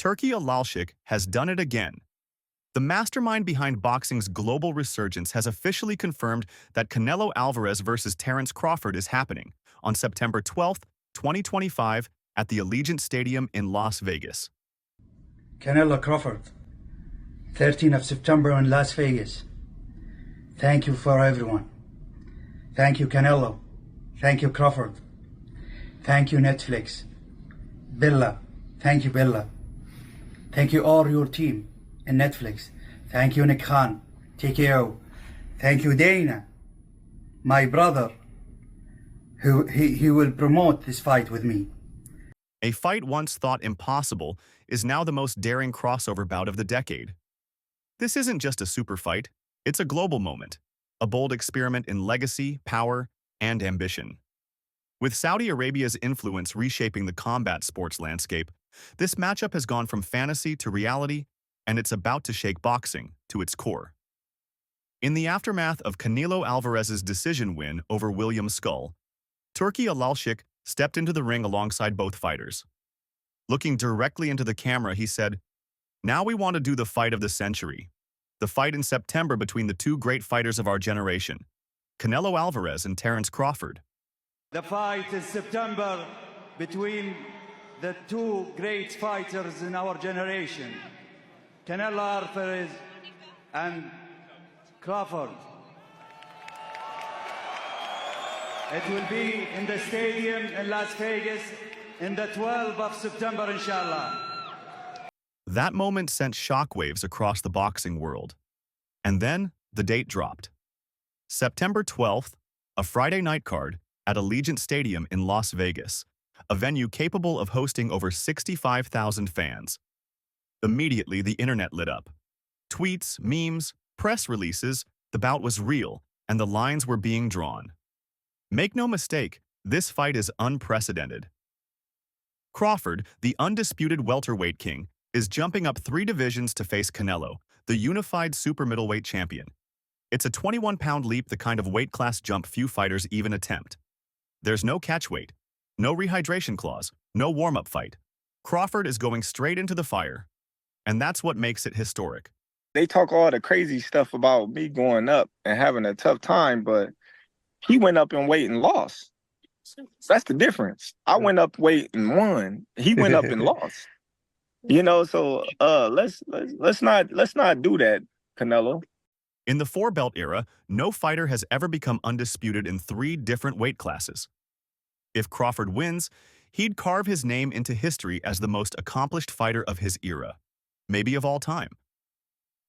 Turki Alalshikh has done it again. The mastermind behind boxing's global resurgence has officially confirmed that Canelo Alvarez versus Terrence Crawford is happening on September 12th, 2025 at the Allegiant Stadium in Las Vegas. Canelo Crawford, 13th of September in Las Vegas. Thank you for everyone. Thank you, Canelo. Thank you, Crawford. Thank you, Netflix. Bella. Thank you, Bella. Thank you, all your team in Netflix. Thank you, Nick Khan, TKO. Thank you, Dana, my brother, who he will promote this fight with me. A fight once thought impossible is now the most daring crossover bout of the decade. This isn't just a super fight, it's a global moment, a bold experiment in legacy, power, and ambition. With Saudi Arabia's influence reshaping the combat sports landscape, this matchup has gone from fantasy to reality, and it's about to shake boxing to its core. In the aftermath of Canelo Alvarez's decision win over William Skull, Turki Alalshikh stepped into the ring alongside both fighters. Looking directly into the camera, he said, "Now we want to do the fight of the century. The fight in September between the two great fighters of our generation, Canelo Alvarez and Terrence Crawford." The fight is September between the two great fighters in our generation, Canelo Alvarez and Crawford. It will be in the stadium in Las Vegas in the 12th of September, inshallah. That moment sent shockwaves across the boxing world. And then the date dropped. September 12th, a Friday night card at Allegiant Stadium in Las Vegas, a venue capable of hosting over 65,000 fans. Immediately, the internet lit up. Tweets, memes, press releases, the bout was real, and the lines were being drawn. Make no mistake, this fight is unprecedented. Crawford, the undisputed welterweight king, is jumping up 3 divisions to face Canelo, the unified super middleweight champion. It's a 21-pound leap, the kind of weight class jump few fighters even attempt. There's no catch weight, no rehydration clause, no warm-up fight. Crawford is going straight into the fire. And that's what makes it historic. They talk all the crazy stuff about me going up and having a tough time, but he went up in weight and lost. That's the difference. I went up weight and won. He went up and lost. You know, so let's not do that, Canelo. In the 4-belt era, no fighter has ever become undisputed in 3 different weight classes. If Crawford wins, he'd carve his name into history as the most accomplished fighter of his era, maybe of all time.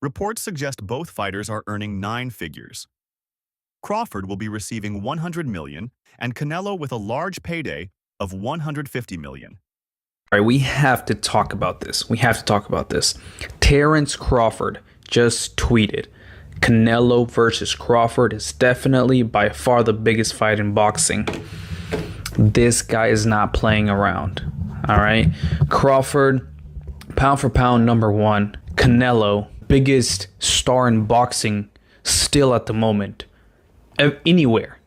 Reports suggest both fighters are earning 9 figures. Crawford will be receiving $100 million, and Canelo with a large payday of $150 million. All right, we have to talk about this. Terrence Crawford just tweeted, "Canelo versus Crawford is definitely by far the biggest fight in boxing." This guy is not playing around. All right, Crawford, pound for pound, #1. Canelo, biggest star in boxing still at the moment. Anywhere.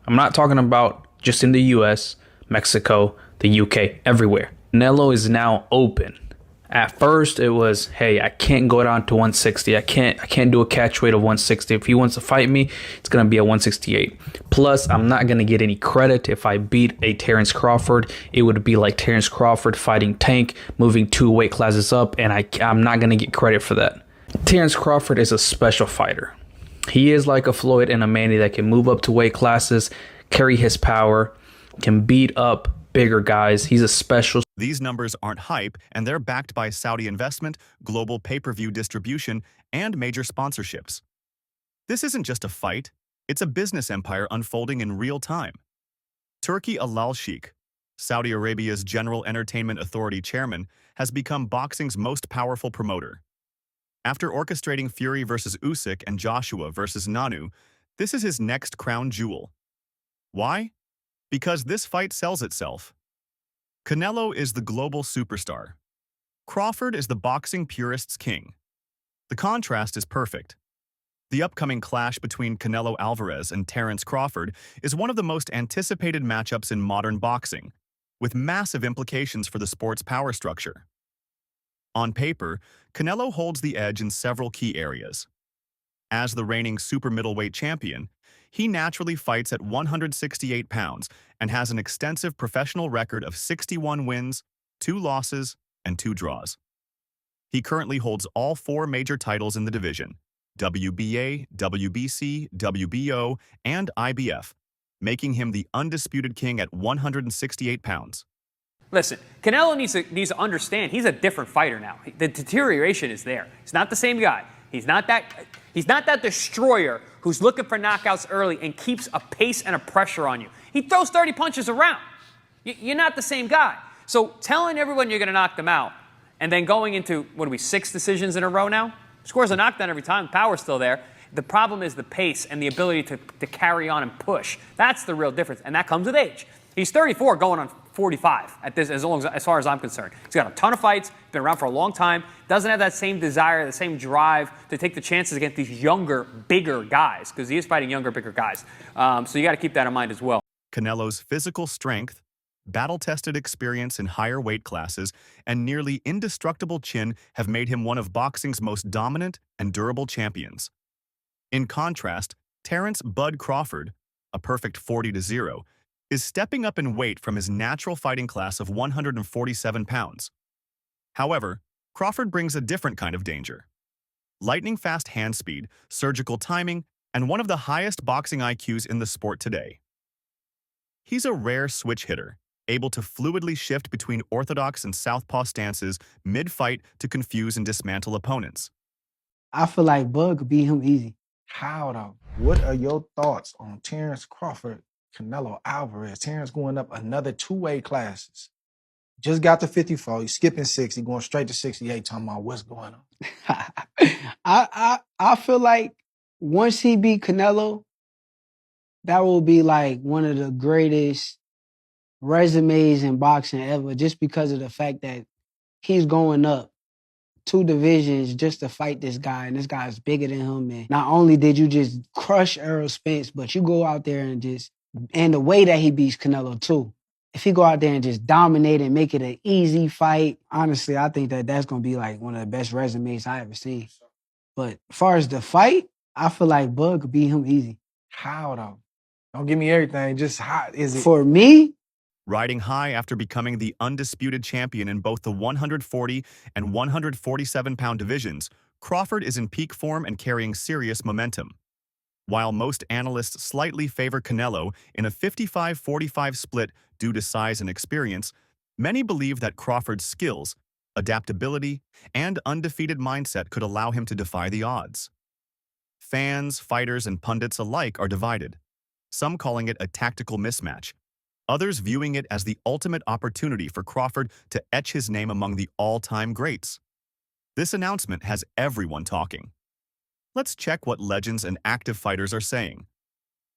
I'm not talking about just in the US, Mexico, the UK, everywhere. Canelo is now open. At first it was, hey, I can't go down to 160. I can't do a catch weight of 160. If he wants to fight me, it's going to be at 168. Plus, I'm not going to get any credit if I beat a Terrence Crawford. It would be like Terrence Crawford fighting Tank, moving 2 weight classes up, and I'm not going to get credit for that. Terrence Crawford is a special fighter. He is like a Floyd and a Manny that can move up to weight classes, carry his power, can beat up bigger guys. He's a special. These numbers aren't hype, and they're backed by Saudi investment, global pay-per-view distribution, and major sponsorships. This isn't just a fight, it's a business empire unfolding in real time. Turki Alalshikh, Saudi Arabia's General Entertainment Authority chairman, has become boxing's most powerful promoter. After orchestrating Fury versus Usyk and Joshua versus Nanu, this is his next crown jewel. Why? Because this fight sells itself. Canelo is the global superstar. Crawford is the boxing purist's king. The contrast is perfect. The upcoming clash between Canelo Alvarez and Terrence Crawford is one of the most anticipated matchups in modern boxing, with massive implications for the sport's power structure. On paper, Canelo holds the edge in several key areas. As the reigning super middleweight champion, he naturally fights at 168 pounds and has an extensive professional record of 61 wins, 2 losses, and 2 draws. He currently holds all 4 major titles in the division: WBA, WBC, WBO, and IBF, making him the undisputed king at 168 pounds. Listen, Canelo needs to understand he's a different fighter now. The deterioration is there. He's not the same guy. He's not that destroyer who's looking for knockouts early and keeps a pace and a pressure on you. He throws 30 punches around. You're not the same guy. So telling everyone you're going to knock them out and then going into, 6 decisions in a row now? Scores a knockdown every time. Power's still there. The problem is the pace and the ability to carry on and push. That's the real difference, and that comes with age. He's 34 going on 45 at this, as far as I'm concerned. He's got a ton of fights, been around for a long time, doesn't have that same desire, the same drive to take the chances against these younger, bigger guys, because he is fighting younger, bigger guys. So you got to keep that in mind as well. Canelo's physical strength, battle-tested experience in higher weight classes, and nearly indestructible chin have made him one of boxing's most dominant and durable champions. In contrast, Terrence "Bud" Crawford, a perfect 40-0, is stepping up in weight from his natural fighting class of 147 pounds. However, Crawford brings a different kind of danger. Lightning-fast hand speed, surgical timing, and one of the highest boxing IQs in the sport today. He's a rare switch hitter, able to fluidly shift between orthodox and southpaw stances mid-fight to confuse and dismantle opponents. I feel like Bud could beat him easy. How though? What are your thoughts on Terrence Crawford, Canelo Alvarez? Terrence going up another 2 weight classes. Just got to 54. He's skipping 60, going straight to 68, talking about what's going on. I feel like once he beat Canelo, that will be like one of the greatest resumes in boxing ever, just because of the fact that he's going up 2 divisions just to fight this guy, and this guy's bigger than him. And not only did you just crush Errol Spence, but you go out there and the way that he beats Canelo too. If he go out there and just dominate and make it an easy fight, honestly, I think that's going to be like one of the best resumes I ever seen. But as far as the fight, I feel like Bud could beat him easy. How though? Don't give me everything. Just how is it? For me, riding high after becoming the undisputed champion in both the 140 and 147-pound divisions, Crawford is in peak form and carrying serious momentum. While most analysts slightly favor Canelo in a 55-45 split due to size and experience, many believe that Crawford's skills, adaptability, and undefeated mindset could allow him to defy the odds. Fans, fighters, and pundits alike are divided, some calling it a tactical mismatch, others viewing it as the ultimate opportunity for Crawford to etch his name among the all-time greats. This announcement has everyone talking. Let's check what legends and active fighters are saying.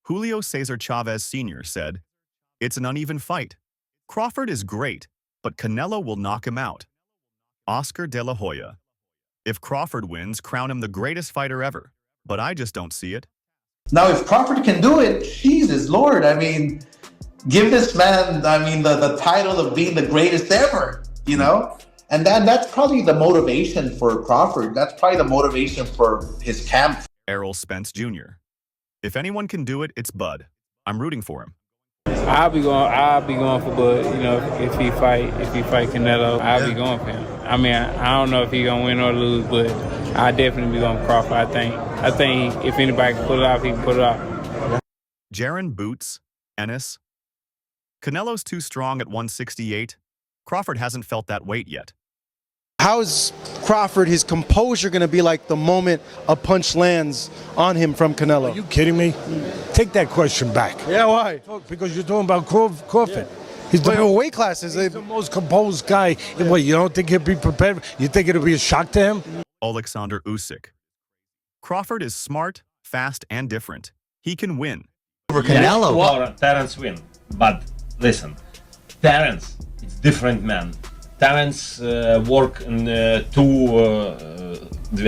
Julio Cesar Chavez Sr. said, "It's an uneven fight. Crawford is great, but Canelo will knock him out." Oscar De La Hoya, "If Crawford wins, crown him the greatest fighter ever, but I just don't see it." Now, if Crawford can do it, Jesus Lord, I mean, give this man, I mean, the title of being the greatest ever, you know? And that's probably the motivation for Crawford. That's probably the motivation for his camp. Errol Spence Jr. "If anyone can do it, it's Bud. I'm rooting for him." I'll be going for Bud. You know, if he fight Canelo, I'll be going for him. I mean, I don't know if he's gonna win or lose, but I definitely be going for Crawford. I think if anybody can pull it off, he can pull it off. Jaron Boots, Ennis. "Canelo's too strong at 168. Crawford hasn't felt that weight yet." How is Crawford, his composure going to be like the moment a punch lands on him from Canelo? Are you kidding me? Take that question back. Yeah, why? Because you're talking about Crawford. He's weight classes. He's the most composed guy. What, you don't think he'll be prepared? You think it'll be a shock to him? Alexander Usyk. "Crawford is smart, fast, and different. He can win." Over Canelo. Well, Terrence win. But listen, Terrence is different man. Terrence work in две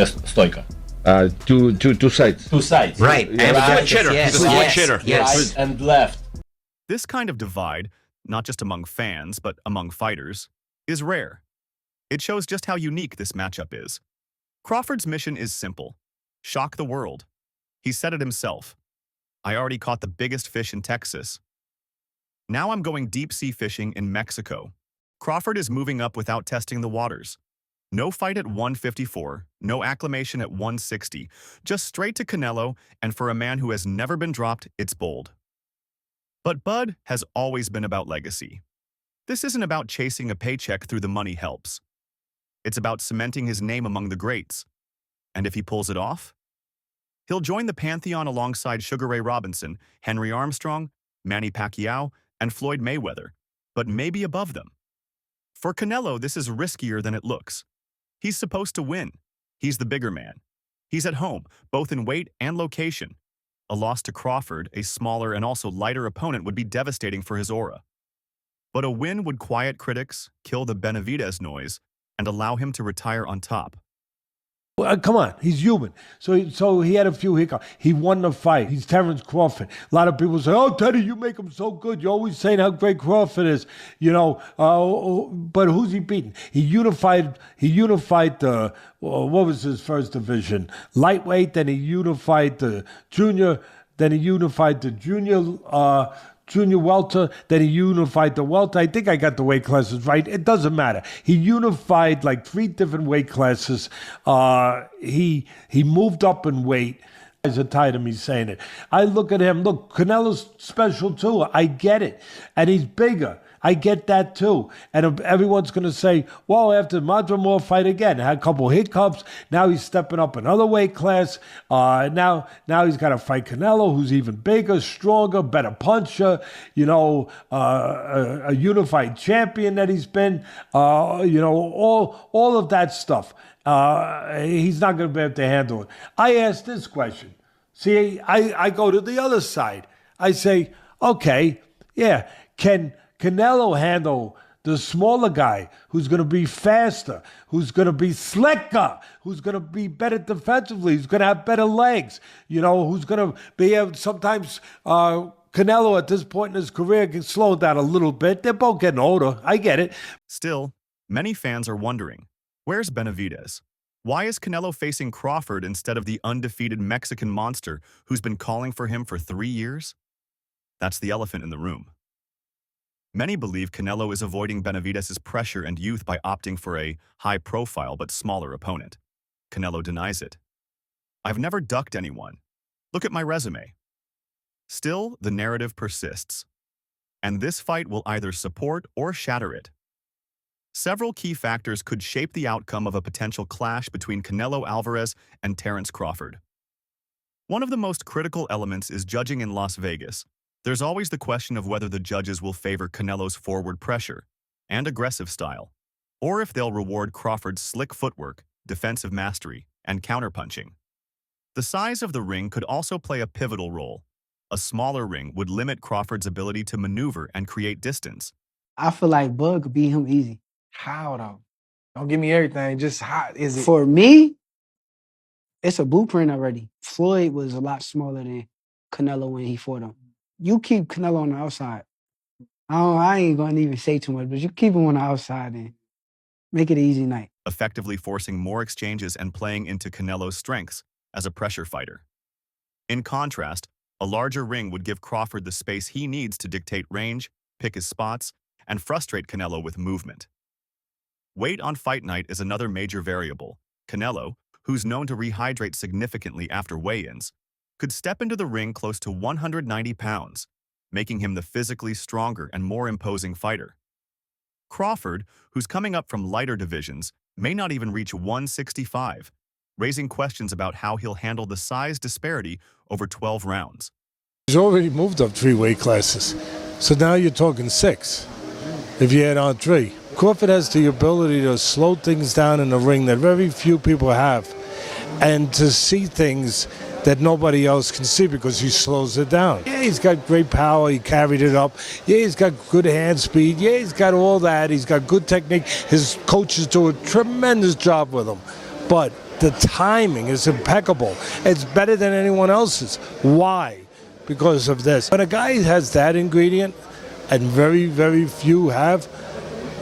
стойка. Two sides. Two sides. Right. And a right. switch hitter. Yes. He's a switch hitter. Yes. Right and left. This kind of divide, not just among fans, but among fighters, is rare. It shows just how unique this matchup is. Crawford's mission is simple: shock the world. He said it himself. I already caught the biggest fish in Texas. Now I'm going deep-sea fishing in Mexico. Crawford is moving up without testing the waters. No fight at 154, no acclamation at 160, just straight to Canelo, and for a man who has never been dropped, it's bold. But Bud has always been about legacy. This isn't about chasing a paycheck through the money helps. It's about cementing his name among the greats. And if he pulls it off, he'll join the pantheon alongside Sugar Ray Robinson, Henry Armstrong, Manny Pacquiao, and Floyd Mayweather, but maybe above them. For Canelo, this is riskier than it looks. He's supposed to win. He's the bigger man. He's at home, both in weight and location. A loss to Crawford, a smaller and also lighter opponent, would be devastating for his aura. But a win would quiet critics, kill the Benavidez noise, and allow him to retire on top. Come on, he's human. So he had a few hiccups. He won the fight. He's Terrence Crawford. A lot of people say, "Oh, Teddy, you make him so good. You're always saying how great Crawford is." You know, but who's he beating? He unified the what was his first division? Lightweight. Then he unified the junior. Then he unified the junior welter, then he unified the welter. I think I got the weight classes right. It doesn't matter. He unified like 3 different weight classes. He moved up in weight. Guys are tired of me saying it. I look at him. Look, Canelo's special too. I get it. And he's bigger. I get that too. And everyone's going to say, well, after Madrimore fight again, had a couple hiccups. Now he's stepping up another weight class. Now he's got to fight Canelo, who's even bigger, stronger, better puncher, you know, a unified champion that he's been, you know, all of that stuff. He's not going to be able to handle it. I asked this question. See, I go to the other side. I say, okay, yeah, can Canelo handle the smaller guy who's going to be faster, who's going to be slicker, who's going to be better defensively, who's going to have better legs, you know, who's going to be able sometimes Canelo at this point in his career can slow down a little bit. They're both getting older. I get it. Still, many fans are wondering, where's Benavidez? Why is Canelo facing Crawford instead of the undefeated Mexican monster who's been calling for him for 3 years? That's the elephant in the room. Many believe Canelo is avoiding Benavidez's pressure and youth by opting for a high-profile but smaller opponent. Canelo denies it. I've never ducked anyone. Look at my resume. Still, the narrative persists. And this fight will either support or shatter it. Several key factors could shape the outcome of a potential clash between Canelo Alvarez and Terrence Crawford. One of the most critical elements is judging in Las Vegas. There's always the question of whether the judges will favor Canelo's forward pressure and aggressive style, or if they'll reward Crawford's slick footwork, defensive mastery, and counterpunching. The size of the ring could also play a pivotal role. A smaller ring would limit Crawford's ability to maneuver and create distance. I feel like Bud could beat him easy. How though? Don't give me everything. Just how is it? For me, it's a blueprint already. Floyd was a lot smaller than Canelo when he fought him. You keep Canelo on the outside. I ain't going to even say too much, but you keep him on the outside and make it an easy night. Effectively forcing more exchanges and playing into Canelo's strengths as a pressure fighter. In contrast, a larger ring would give Crawford the space he needs to dictate range, pick his spots, and frustrate Canelo with movement. Weight on fight night is another major variable. Canelo, who's known to rehydrate significantly after weigh-ins, could step into the ring close to 190 pounds, making him the physically stronger and more imposing fighter. Crawford, who's coming up from lighter divisions, may not even reach 165, raising questions about how he'll handle the size disparity over 12 rounds. He's already moved up 3 weight classes, so now you're talking 6, if you add on 3. Crawford has the ability to slow things down in the ring that very few people have, and to see things that nobody else can see because he slows it down. Yeah, he's got great power. He carried it up. Yeah, he's got good hand speed. Yeah, he's got all that. He's got good technique. His coaches do a tremendous job with him. But the timing is impeccable. It's better than anyone else's. Why? Because of this. When a guy has that ingredient, and very, very few have,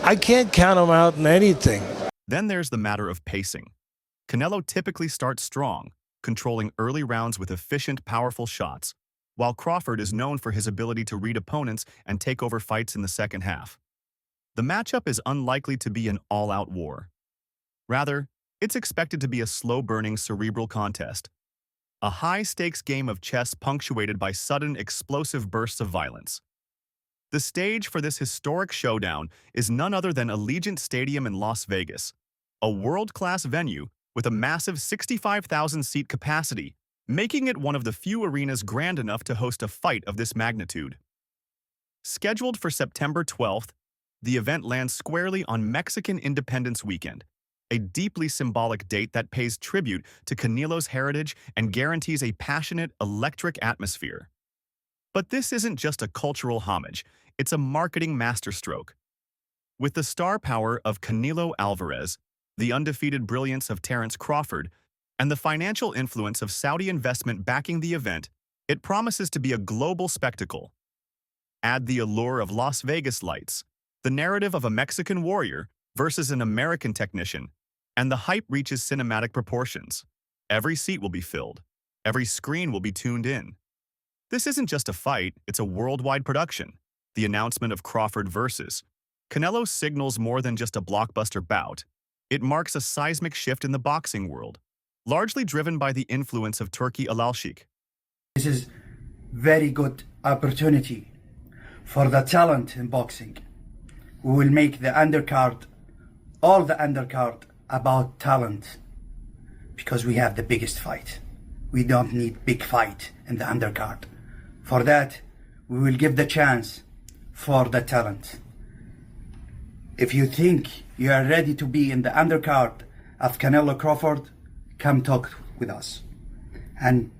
I can't count him out in anything. Then there's the matter of pacing. Canelo typically starts strong, controlling early rounds with efficient, powerful shots, while Crawford is known for his ability to read opponents and take over fights in the second half. The matchup is unlikely to be an all-out war. Rather, it's expected to be a slow-burning cerebral contest, a high-stakes game of chess punctuated by sudden, explosive bursts of violence. The stage for this historic showdown is none other than Allegiant Stadium in Las Vegas, a world-class venue with a massive 65,000-seat capacity, making it one of the few arenas grand enough to host a fight of this magnitude. Scheduled for September 12th, the event lands squarely on Mexican Independence Weekend, a deeply symbolic date that pays tribute to Canelo's heritage and guarantees a passionate, electric atmosphere. But this isn't just a cultural homage, it's a marketing masterstroke. With the star power of Canelo Alvarez, the undefeated brilliance of Terrence Crawford, and the financial influence of Saudi investment backing the event, it promises to be a global spectacle. Add the allure of Las Vegas lights, the narrative of a Mexican warrior versus an American technician, and the hype reaches cinematic proportions. Every seat will be filled. Every screen will be tuned in. This isn't just a fight, it's a worldwide production. The announcement of Crawford versus Canelo signals more than just a blockbuster bout. It marks a seismic shift in the boxing world, largely driven by the influence of Turki Alalshikh. This is very good opportunity for the talent in boxing. We will make the undercard, all the undercard, about talent, because we have the biggest fight. We don't need big fight in the undercard. For that, we will give the chance for the talent. If you think you are ready to be in the undercard of Canelo Crawford, come talk with us, and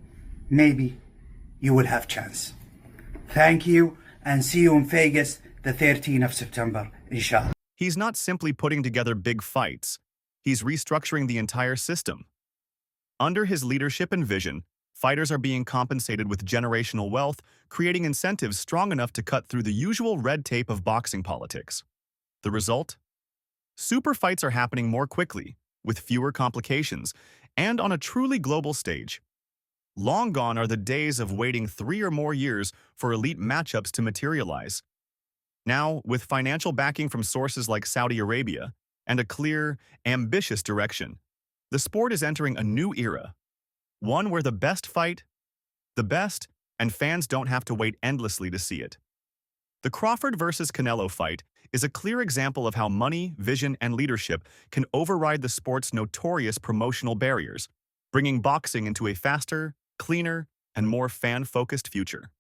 maybe you will have chance. Thank you, and see you in Vegas the 13th of September, inshallah. He's not simply putting together big fights, he's restructuring the entire system. Under his leadership and vision, fighters are being compensated with generational wealth, creating incentives strong enough to cut through the usual red tape of boxing politics. The result? Super fights are happening more quickly, with fewer complications, and on a truly global stage. Long gone are the days of waiting 3 or more years for elite matchups to materialize. Now, with financial backing from sources like Saudi Arabia and a clear, ambitious direction, the sport is entering a new era, one where the best fight, the best, and fans don't have to wait endlessly to see it. The Crawford versus Canelo fight is a clear example of how money, vision, and leadership can override the sport's notorious promotional barriers, bringing boxing into a faster, cleaner, and more fan-focused future.